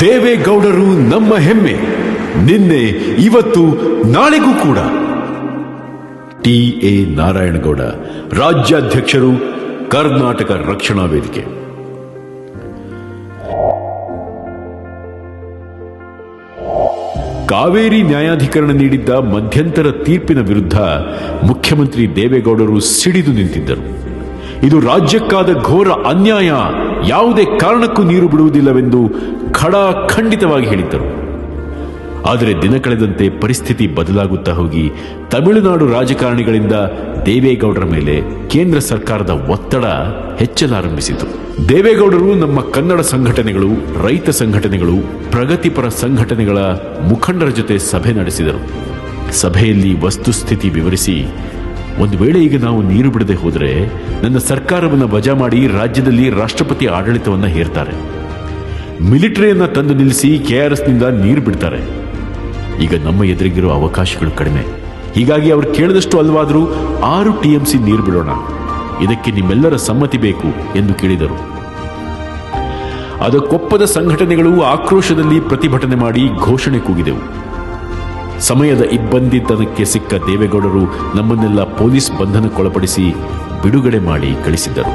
ದೇವೇಗೌಡರು ನಮ್ಮ ಹೆಮ್ಮೆ, ನಿನ್ನೆ ಇವತ್ತು ನಾಳೆಗೂ ಕೂಡ. ಟಿ.ಎ. ನಾರಾಯಣಗೌಡ, ರಾಜ್ಯಾಧ್ಯಕ್ಷರು, ಕರ್ನಾಟಕ ರಕ್ಷಣಾ ವೇದಿಕೆ. ಕಾವೇರಿ ನ್ಯಾಯಾಧಿಕರಣ ನೀಡಿದ್ದ ಮಧ್ಯಂತರ ತೀರ್ಪಿನ ವಿರುದ್ಧ ಮುಖ್ಯಮಂತ್ರಿ ದೇವೇಗೌಡರು ಸಿಡಿದು ನಿಂತಿದ್ದರು. ಇದು ರಾಜ್ಯಕ್ಕಾದ ಘೋರ ಅನ್ಯಾಯ, ಯಾವುದೇ ಕಾರಣಕ್ಕೂ ನೀರು ಬಿಡುವುದಿಲ್ಲವೆಂದು ಖಡಾಖಂಡಿತವಾಗಿ ಹೇಳಿದ್ದರು. ಆದರೆ ದಿನ ಕಳೆದಂತೆ ಪರಿಸ್ಥಿತಿ ಬದಲಾಗುತ್ತಾ ಹೋಗಿ ತಮಿಳುನಾಡು ರಾಜಕಾರಣಿಗಳಿಂದ ದೇವೇಗೌಡರ ಮೇಲೆ ಕೇಂದ್ರ ಸರ್ಕಾರದ ಒತ್ತಡ ಹೆಚ್ಚಲಾರಂಭಿಸಿತು. ದೇವೇಗೌಡರು ನಮ್ಮ ಕನ್ನಡ ಸಂಘಟನೆಗಳು, ರೈತ ಸಂಘಟನೆಗಳು, ಪ್ರಗತಿಪರ ಸಂಘಟನೆಗಳ ಮುಖಂಡರ ಜೊತೆ ಸಭೆ ನಡೆಸಿದರು. ಸಭೆಯಲ್ಲಿ ವಸ್ತುಸ್ಥಿತಿ ವಿವರಿಸಿ, ಒಂದು ವೇಳೆ ಈಗ ನಾವು ನೀರು ಬಿಡದೆ ಹೋದರೆ ನನ್ನ ಸರ್ಕಾರವನ್ನು ವಜಾ ಮಾಡಿ ರಾಜ್ಯದಲ್ಲಿ ರಾಷ್ಟ್ರಪತಿ ಆಡಳಿತವನ್ನು ಹೇರ್ತಾರೆ, ಮಿಲಿಟರಿಯನ್ನ ತಂದು ನಿಲ್ಲಿಸಿ ಕೆಆರ್ಎಸ್ನಿಂದ ನೀರು ಬಿಡ್ತಾರೆ. ಈಗ ನಮ್ಮ ಎದುರಿಗಿರೋ ಅವಕಾಶಗಳು ಕಡಿಮೆ. ಹೀಗಾಗಿ ಅವರು ಕೇಳಿದಷ್ಟು ಅಲ್ವಾದರೂ 6 TMC ನೀರು ಬಿಡೋಣ, ಇದಕ್ಕೆ ನಿಮ್ಮೆಲ್ಲರ ಸಮ್ಮತಿ ಬೇಕು ಎಂದು ಕೇಳಿದರು. ಅದಕ್ಕೊಪ್ಪದ ಸಂಘಟನೆಗಳು ಆಕ್ರೋಶದಲ್ಲಿ ಪ್ರತಿಭಟನೆ ಮಾಡಿ ಘೋಷಣೆ ಕೂಗಿದೆವು. ಸಮಯದ ಇಬ್ಬಂದಿತನಕ್ಕೆ ಸಿಕ್ಕ ದೇವೇಗೌಡರು ನಮ್ಮನ್ನೆಲ್ಲ ಪೊಲೀಸ್ ಬಂಧನಕ್ಕೊಳಪಡಿಸಿ ಬಿಡುಗಡೆ ಮಾಡಿ ಕಳಿಸಿದ್ದರು.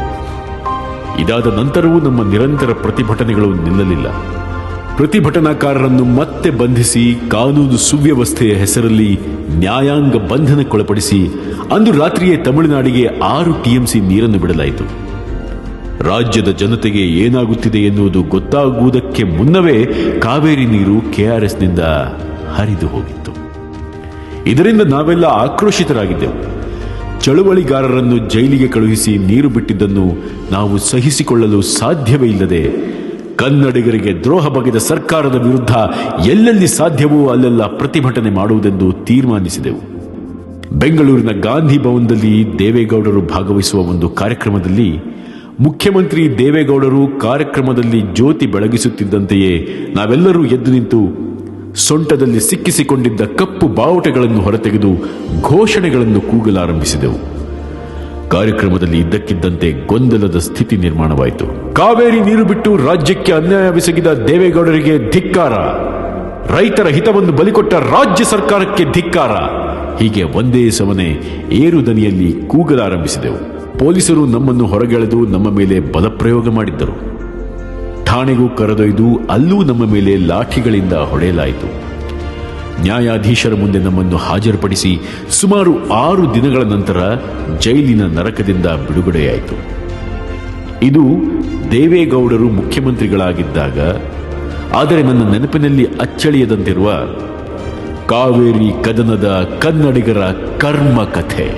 ಇದಾದ ನಂತರವೂ ನಮ್ಮ ನಿರಂತರ ಪ್ರತಿಭಟನೆಗಳು ನಿಲ್ಲಲಿಲ್ಲ. ಪ್ರತಿಭಟನಾಕಾರರನ್ನು ಮತ್ತೆ ಬಂಧಿಸಿ ಕಾನೂನು ಸುವ್ಯವಸ್ಥೆಯ ಹೆಸರಲ್ಲಿ ನ್ಯಾಯಾಂಗ ಬಂಧನಕ್ಕೊಳಪಡಿಸಿ ಅಂದು ರಾತ್ರಿಯೇ ತಮಿಳುನಾಡಿಗೆ 6 TMC ನೀರನ್ನು ಬಿಡಲಾಯಿತು. ರಾಜ್ಯದ ಜನತೆಗೆ ಏನಾಗುತ್ತಿದೆ ಎನ್ನುವುದು ಗೊತ್ತಾಗುವುದಕ್ಕೆ ಮುನ್ನವೇ ಕಾವೇರಿ ನೀರು ಕೆಆರ್ಎಸ್ನಿಂದ ಹರಿದು ಹೋಗಿತ್ತು. ಇದರಿಂದ ನಾವೆಲ್ಲ ಆಕ್ರೋಶಿತರಾಗಿದ್ದೆವು. ಚಳುವಳಿಗಾರರನ್ನು ಜೈಲಿಗೆ ಕಳುಹಿಸಿ ನೀರು ಬಿಟ್ಟಿದ್ದನ್ನು ನಾವು ಸಹಿಸಿಕೊಳ್ಳಲು ಸಾಧ್ಯವೇ ಇಲ್ಲದೆ ಕನ್ನಡಿಗರಿಗೆ ದ್ರೋಹ ಬಗೆದ ಸರ್ಕಾರದ ವಿರುದ್ಧ ಎಲ್ಲೆಲ್ಲಿ ಸಾಧ್ಯವೋ ಅಲ್ಲೆಲ್ಲ ಪ್ರತಿಭಟನೆ ಮಾಡುವುದೆಂದು ತೀರ್ಮಾನಿಸಿದೆವು. ಬೆಂಗಳೂರಿನ ಗಾಂಧಿ ಭವನದಲ್ಲಿ ದೇವೇಗೌಡರು ಭಾಗವಹಿಸುವ ಒಂದು ಕಾರ್ಯಕ್ರಮದಲ್ಲಿ ಮುಖ್ಯಮಂತ್ರಿ ದೇವೇಗೌಡರು ಕಾರ್ಯಕ್ರಮದಲ್ಲಿ ಜ್ಯೋತಿ ಬೆಳಗಿಸುತ್ತಿದ್ದಂತೆಯೇ ನಾವೆಲ್ಲರೂ ಎದ್ದು ನಿಂತು ಸೊಂಟದಲ್ಲಿ ಸಿಕ್ಕಿಸಿಕೊಂಡಿದ್ದ ಕಪ್ಪು ಬಾವುಟಗಳನ್ನು ಹೊರತೆಗೆದು ಘೋಷಣೆಗಳನ್ನು ಕೂಗಲಾರಂಭಿಸಿದೆವು. ಕಾರ್ಯಕ್ರಮದಲ್ಲಿ ಇದ್ದಕ್ಕಿದ್ದಂತೆ ಗೊಂದಲದ ಸ್ಥಿತಿ ನಿರ್ಮಾಣವಾಯಿತು. ಕಾವೇರಿ ನೀರು ಬಿಟ್ಟು ರಾಜ್ಯಕ್ಕೆ ಅನ್ಯಾಯವೆಸಗಿದ ದೇವೇಗೌಡರಿಗೆ ಧಿಕ್ಕಾರ, ರೈತರ ಹಿತವನ್ನು ಬಲಿಕೊಟ್ಟ ರಾಜ್ಯ ಸರ್ಕಾರಕ್ಕೆ ಧಿಕ್ಕಾರ, ಹೀಗೆ ಒಂದೇ ಸಮನೆ ಏರು ದನಿಯಲ್ಲಿ ಕೂಗಲಾರಂಭಿಸಿದೆವು. ಪೊಲೀಸರು ನಮ್ಮನ್ನು ಹೊರಗೆಳೆದು ನಮ್ಮ ಮೇಲೆ ಬಲಪ್ರಯೋಗ ಮಾಡಿದ್ದರು. ಠಾಣೆಗೂ ಕರೆದೊಯ್ದು ಅಲ್ಲೂ ನಮ್ಮ ಮೇಲೆ ಲಾಠಿಗಳಿಂದ ಹೊಡೆಯಲಾಯಿತು. ನ್ಯಾಯಾಧೀಶರ ಮುಂದೆ ನಮ್ಮನ್ನು ಹಾಜರುಪಡಿಸಿ ಸುಮಾರು 6 ದಿನಗಳ ನಂತರ ಜೈಲಿನ ನರಕದಿಂದ ಬಿಡುಗಡೆಯಾಯಿತು. ಇದು ದೇವೇಗೌಡರು ಮುಖ್ಯಮಂತ್ರಿಗಳಾಗಿದ್ದಾಗ, ಆದರೆ ನನ್ನ ನೆನಪಿನಲ್ಲಿ ಅಚ್ಚಳಿಯದಂತಿರುವ ಕಾವೇರಿ ಕದನದ ಕನ್ನಡಿಗರ ಕರ್ಮ ಕಥೆ.